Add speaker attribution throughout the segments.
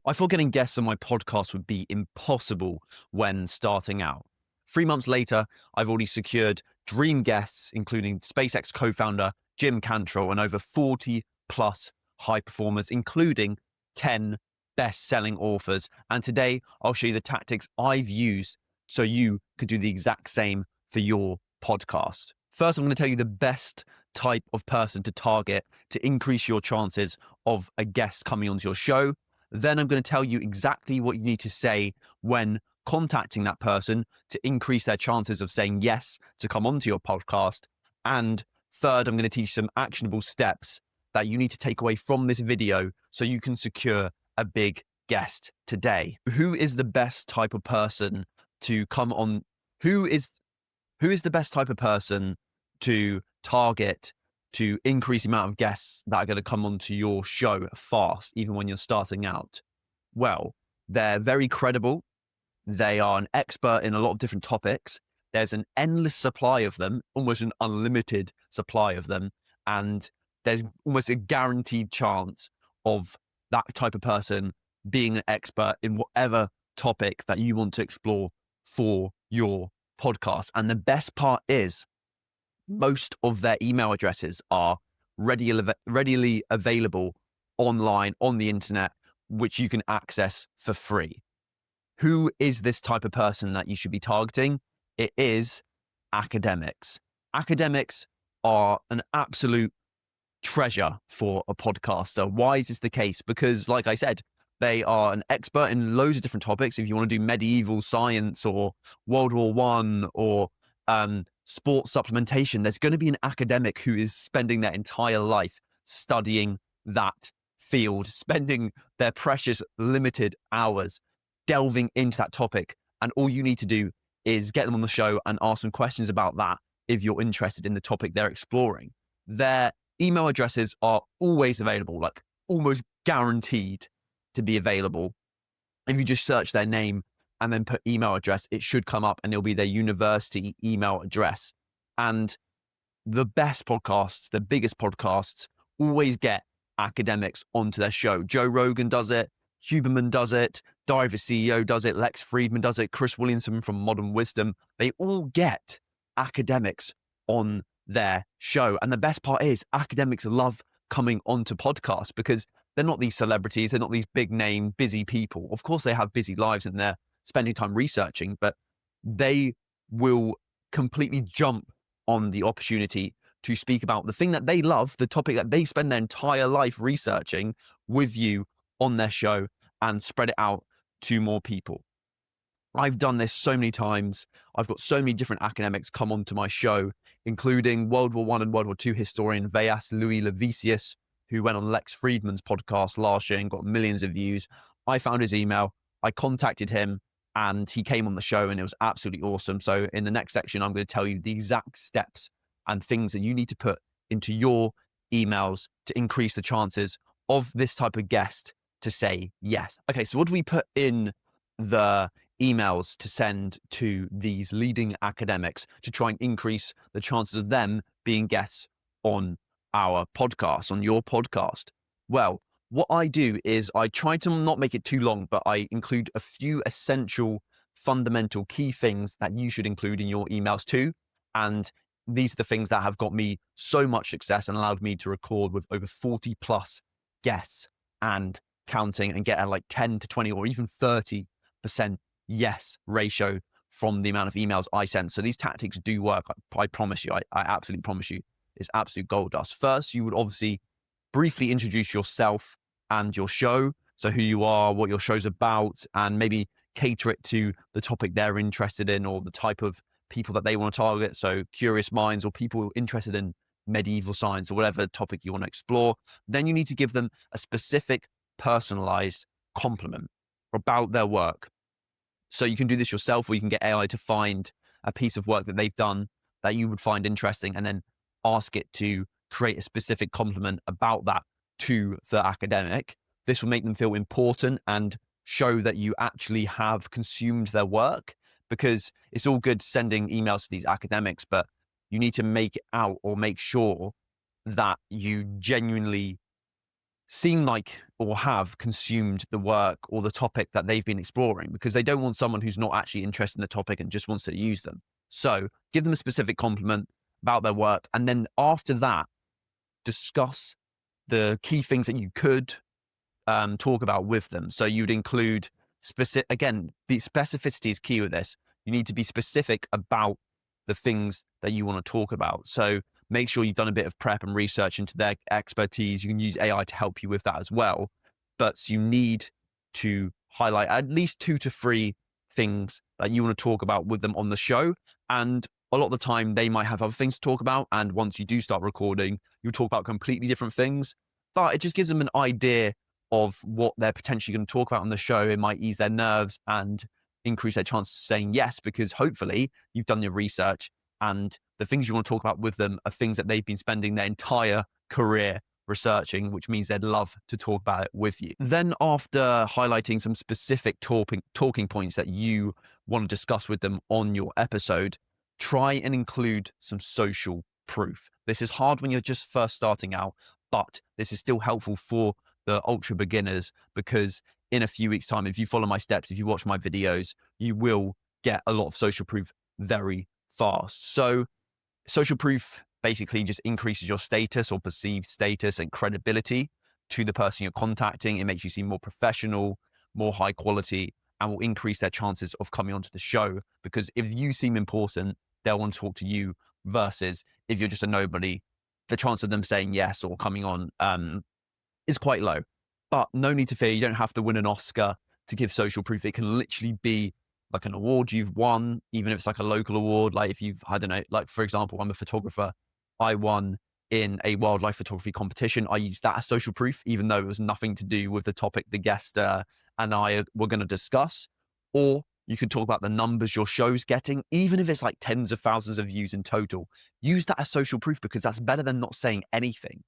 Speaker 1: I thought getting guests on my podcast would be impossible when starting out. 3 months later, I've already secured dream guests, including SpaceX co founder Jim Cantrell and over 40 plus high performers, including 10 best selling authors. And today, I'll show you the tactics I've used so you could do the exact same for your podcast. First, I'm going to tell you the best type of person to target to increase your chances of a guest coming onto your show. Then I'm going to tell you exactly what you need to say when contacting that person to increase their chances of saying yes to come onto your podcast. And third, I'm going to teach some actionable steps that you need to take away from this video so you can secure a big guest today. Who is the best type of person to come on? Who is the best type of person to target to increase the amount of guests that are going to come onto your show fast, even when you're starting out? Well, they're very credible. They are an expert in a lot of different topics. There's an endless supply of them, almost an unlimited supply of them. And there's almost a guaranteed chance of that type of person being an expert in whatever topic that you want to explore for your podcast. And the best part is, most of their email addresses are readily available online on the internet, which you can access for free. Who is this type of person that you should be targeting? It is academics. Academics are an absolute treasure for a podcaster. Why is this the case? Because, like I said, they are an expert in loads of different topics. If you want to do medieval science or World War One or sports supplementation, there's going to be an academic who is spending their entire life studying that field, spending their precious limited hours delving into that topic. And all you need to do is get them on the show and ask them questions about that if you're interested in the topic they're exploring. Their email addresses are always available, like almost guaranteed to be available. If you just search their name and then put email address, it should come up and it'll be their university email address. And the best podcasts, the biggest podcasts, always get academics onto their show. Joe Rogan does it. Huberman does it. Dive CEO does it. Lex Friedman does it. Chris Williamson from Modern Wisdom. They all get academics on their show. And the best part is academics love coming onto podcasts because they're not these celebrities. They're not these big name, busy people. Of course, they have busy lives and they're spending time researching, but they will completely jump on the opportunity to speak about the thing that they love, the topic that they spend their entire life researching with you on their show and spread it out to more people. I've done this so many times. I've got so many different academics come onto my show, including World War I and World War II historian Vayas Louis Levisius, who went on Lex Friedman's podcast last year and got millions of views. I found his email. I contacted him and he came on the show and it was absolutely awesome. So in the next section, I'm going to tell you the exact steps and things that you need to put into your emails to increase the chances of this type of guest to say yes. Okay, so what do we put in the emails to send to these leading academics to try and increase the chances of them being guests on our podcast, on your podcast? Well, what I do is I try to not make it too long, but I include a few essential, fundamental key things that you should include in your emails too. And these are the things that have got me so much success and allowed me to record with over 40 plus guests and counting and get a like 10 to 20 or even 30% yes ratio from the amount of emails I send. So these tactics do work. I promise you. I absolutely promise you. It's absolute gold dust. First, you would obviously briefly introduce yourself and your show. So who you are, what your show's about, and maybe cater it to the topic they're interested in or the type of people that they want to target. So curious minds or people interested in medieval science or whatever topic you want to explore. Then you need to give them a specific personalized compliment about their work. So you can do this yourself, or you can get AI to find a piece of work that they've done that you would find interesting and then ask it to create a specific compliment about that to the academic. This will make them feel important and show that you actually have consumed their work, because it's all good sending emails to these academics, but you need to make it out or make sure that you genuinely seem like or have consumed the work or the topic that they've been exploring, because they don't want someone who's not actually interested in the topic and just wants to use them. So give them a specific compliment about their work. And then after that, discuss the key things that you could talk about with them. So you'd include again, the specificity is key with this. You need to be specific about the things that you want to talk about. So make sure you've done a bit of prep and research into their expertise. You can use AI to help you with that as well. But you need to highlight at least 2 to 3 things that you want to talk about with them on the show. And a lot of the time they might have other things to talk about. And once you do start recording, you'll talk about completely different things. But it just gives them an idea of what they're potentially going to talk about on the show. It might ease their nerves and increase their chance of saying yes, because hopefully you've done your research and the things you want to talk about with them are things that they've been spending their entire career researching, which means they'd love to talk about it with you. Then after highlighting some specific talking points that you want to discuss with them on your episode, try and include some social proof. This is hard when you're just first starting out, but this is still helpful for the ultra beginners, because in a few weeks' time, if you follow my steps, if you watch my videos, you will get a lot of social proof very fast. So social proof basically just increases your status or perceived status and credibility to the person you're contacting. It makes you seem more professional, more high quality, and will increase their chances of coming onto the show. Because if you seem important, they'll want to talk to you, versus if you're just a nobody, the chance of them saying yes or coming on is quite low. But no need to fear. You don't have to win an Oscar to give social proof. It can literally be like an award you've won, even if it's like a local award. Like if you've, I don't know, like for example, I'm a photographer. I won in a wildlife photography competition. I used that as social proof, even though it was nothing to do with the topic the guest and I were going to discuss. Or you could talk about the numbers your show's getting, even if it's like tens of thousands of views in total. Use that as social proof, because that's better than not saying anything.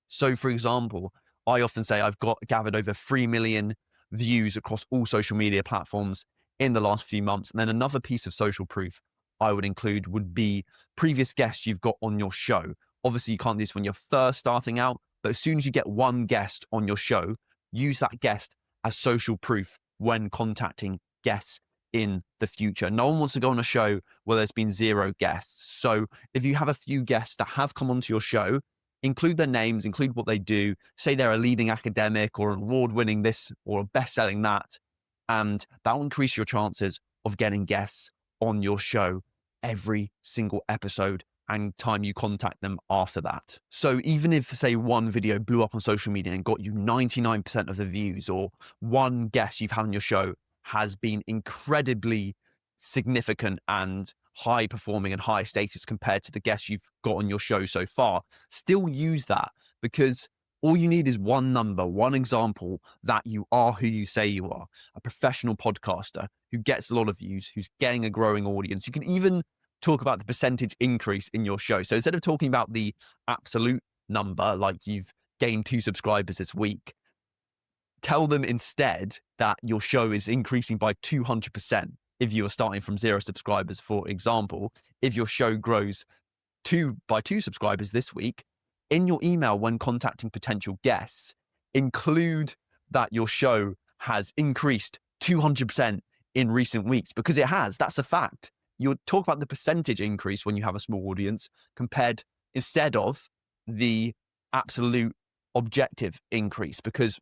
Speaker 1: So for example, I often say I've gathered over 3 million views across all social media platforms in the last few months. And then another piece of social proof I would include would be previous guests you've got on your show. Obviously, you can't do this when you're first starting out, but as soon as you get one guest on your show, use that guest as social proof when contacting guests in the future. No one wants to go on a show where there's been 0 guests. So if you have a few guests that have come onto your show, include their names, include what they do, say they're a leading academic or an award-winning this or a best-selling that, and that will increase your chances of getting guests on your show every single episode and time you contact them after that. So even if, say, one video blew up on social media and got you 99% of the views, or one guest you've had on your show has been incredibly significant and high performing and high status compared to the guests you've got on your show so far, still use that, because all you need is one number, one example that you are who you say you are, a professional podcaster who gets a lot of views, who's getting a growing audience. You can even talk about the percentage increase in your show. So instead of talking about the absolute number, like you've gained 2 subscribers this week, tell them instead that your show is increasing by 200%. If you are starting from 0 subscribers, for example, if your show grows by 2 subscribers this week, in your email when contacting potential guests, include that your show has increased 200% in recent weeks, because it has. That's a fact. You'll talk about the percentage increase when you have a small audience instead of the absolute objective increase, because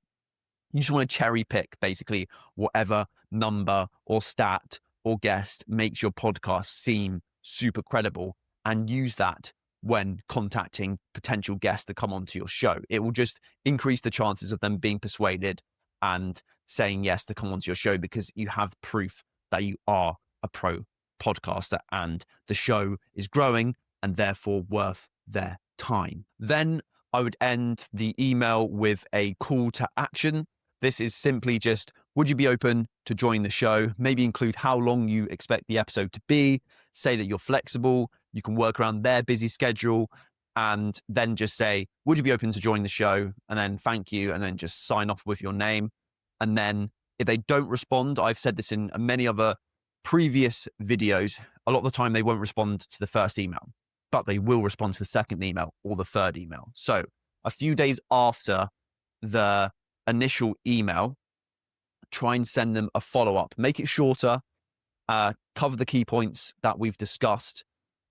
Speaker 1: you just want to cherry pick basically whatever number or stat or guest makes your podcast seem super credible, and use that when contacting potential guests to come onto your show. It will just increase the chances of them being persuaded and saying yes to come onto your show, because you have proof that you are a pro podcaster and the show is growing and therefore worth their time. Then I would end the email with a call to action. This is simply just, would you be open to join the show? Maybe include how long you expect the episode to be. Say that you're flexible, you can work around their busy schedule, and then just say, would you be open to join the show? And then thank you, and then just sign off with your name. And then if they don't respond, I've said this in many other previous videos, a lot of the time they won't respond to the first email, but they will respond to the second email or the third email. So a few days after the initial email, try and send them a follow-up. Make it shorter, cover the key points that we've discussed,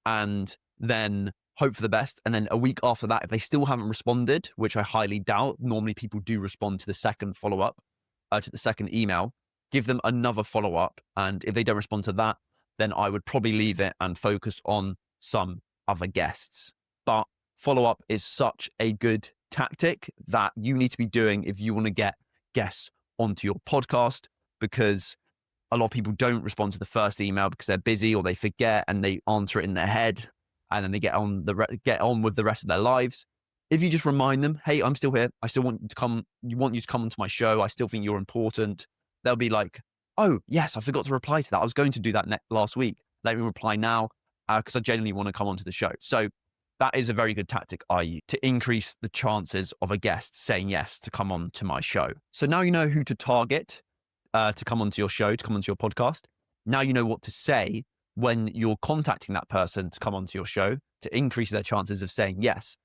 Speaker 1: and then hope for the best. And then a week after that, if they still haven't responded, which I highly doubt, normally people do respond to the second follow-up, to the second email, give them another follow-up. And if they don't respond to that, then I would probably leave it and focus on some other guests. But follow-up is such a good tactic that you need to be doing if you want to get guests onto your podcast, because a lot of people don't respond to the first email because they're busy or they forget and they answer it in their head, and then they get on with the rest of their lives. If you just remind them, hey, I'm still here. I still want you to come. Want you to come onto my show. I still think you're important. They'll be like, oh, yes, I forgot to reply to that. I was going to do that last week. Let me reply now because I genuinely want to come onto the show. So that is a very good tactic I use to increase the chances of a guest saying yes to come on to my show. So now you know who to target to come onto your show, to come onto your podcast. Now you know what to say when you're contacting that person to come onto your show to increase their chances of saying yes.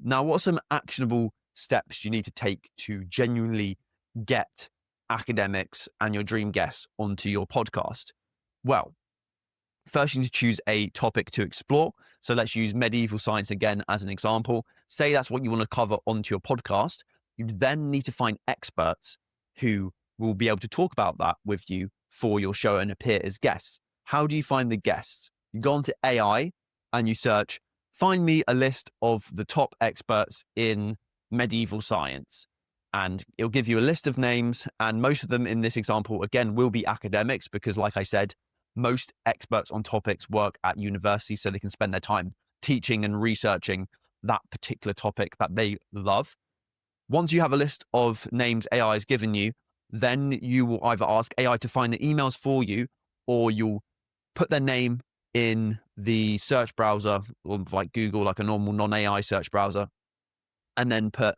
Speaker 1: Now, what are some actionable steps you need to take to genuinely get academics and your dream guests onto your podcast? Well, first, you need to choose a topic to explore. So let's use medieval science again as an example. Say that's what you want to cover onto your podcast. You then need to find experts who will be able to talk about that with you for your show and appear as guests. How do you find the guests? You go onto AI and you search, find me a list of the top experts in medieval science. And it'll give you a list of names. And most of them in this example, again, will be academics because, like I said, most experts on topics work at university, so they can spend their time teaching and researching that particular topic that they love. Once you have a list of names AI has given you, then you will either ask AI to find the emails for you, or you'll put their name in the search browser, or like Google, like a normal non-AI search browser, and then put,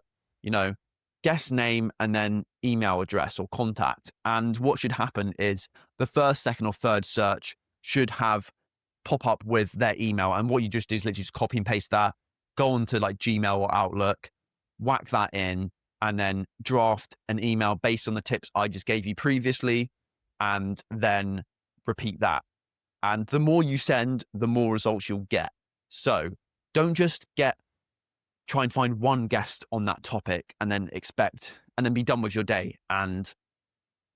Speaker 1: guest name and then email address or contact. And what should happen is the first, second, or third search should have pop up with their email. And what you just do is literally just copy and paste that, go onto like Gmail or Outlook, whack that in, and then draft an email based on the tips I just gave you previously, and then repeat that. And the more you send, the more results you'll get. So don't just try and find one guest on that topic and then be done with your day and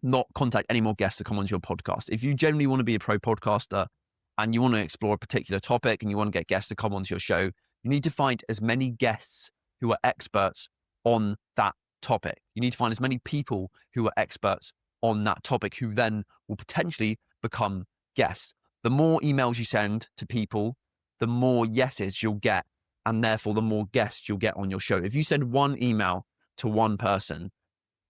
Speaker 1: not contact any more guests to come onto your podcast. If you genuinely want to be a pro podcaster and you want to explore a particular topic and you want to get guests to come onto your show, you need to find as many guests who are experts on that topic. You need to find as many people who are experts on that topic who then will potentially become guests. The more emails you send to people, the more yeses you'll get, and therefore the more guests you'll get on your show. If you send one email to one person,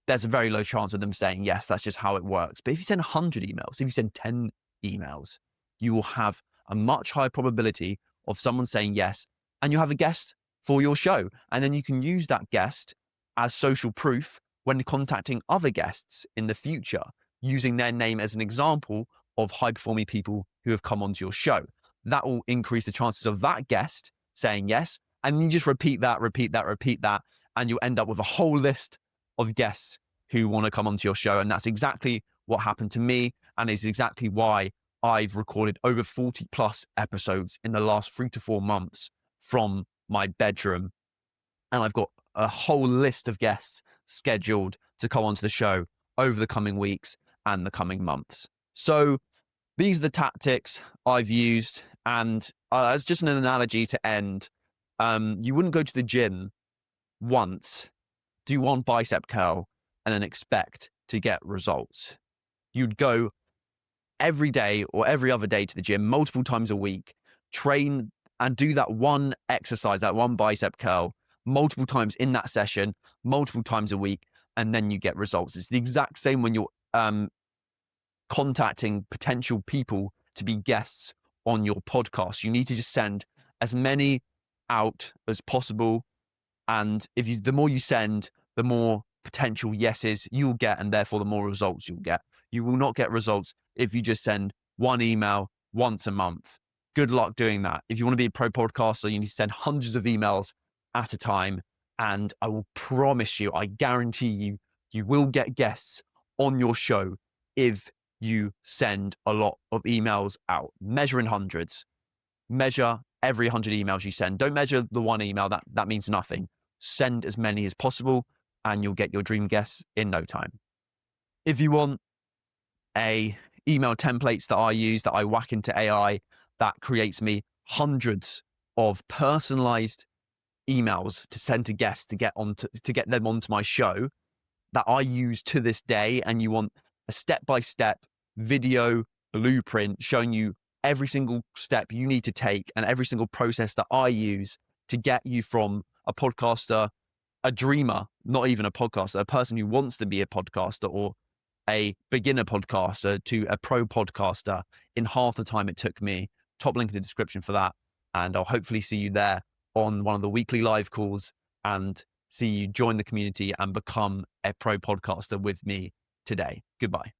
Speaker 1: there's a very low chance of them saying yes. That's just how it works. But if you send 100 emails, if you send 10 emails, you will have a much higher probability of someone saying yes, and you'll have a guest for your show. And then you can use that guest as social proof when contacting other guests in the future, using their name as an example of high-performing people who have come onto your show. That will increase the chances of that guest saying yes. And you just repeat that, and you'll end up with a whole list of guests who want to come onto your show. And that's exactly what happened to me, and is exactly why I've recorded over 40 plus episodes in the last 3 to 4 months from my bedroom. And I've got a whole list of guests scheduled to come onto the show over the coming weeks and the coming months. So these are the tactics I've used. And as just an analogy to end, you wouldn't go to the gym once, do one bicep curl, and then expect to get results. You'd go every day or every other day to the gym multiple times a week, train and do that one exercise, that one bicep curl multiple times in that session, multiple times a week, and then you get results. It's the exact same when you're contacting potential people to be guests on your podcast. You need to just send as many out as possible. And the more you send, the more potential yeses you'll get, and therefore the more results you'll get. You will not get results if you just send one email once a month. Good luck doing that. If you want to be a pro podcaster, you need to send hundreds of emails at a time, And I will promise you, I guarantee you, you will get guests on your show if you send a lot of emails out. Measure in hundreds. Measure every 100 emails you send. Don't measure the one email, that means nothing. Send as many as possible and you'll get your dream guests in no time. If you want email templates that I use, that I whack into AI, that creates me hundreds of personalized emails to send to guests to get them onto my show that I use to this day, and you want a step-by-step video blueprint showing you every single step you need to take and every single process that I use to get you from a podcaster, a dreamer, not even a podcaster, a person who wants to be a podcaster, or a beginner podcaster to a pro podcaster in half the time it took me. Top link in the description for that. And I'll hopefully see you there on one of the weekly live calls and see you join the community and become a pro podcaster with me today. Goodbye.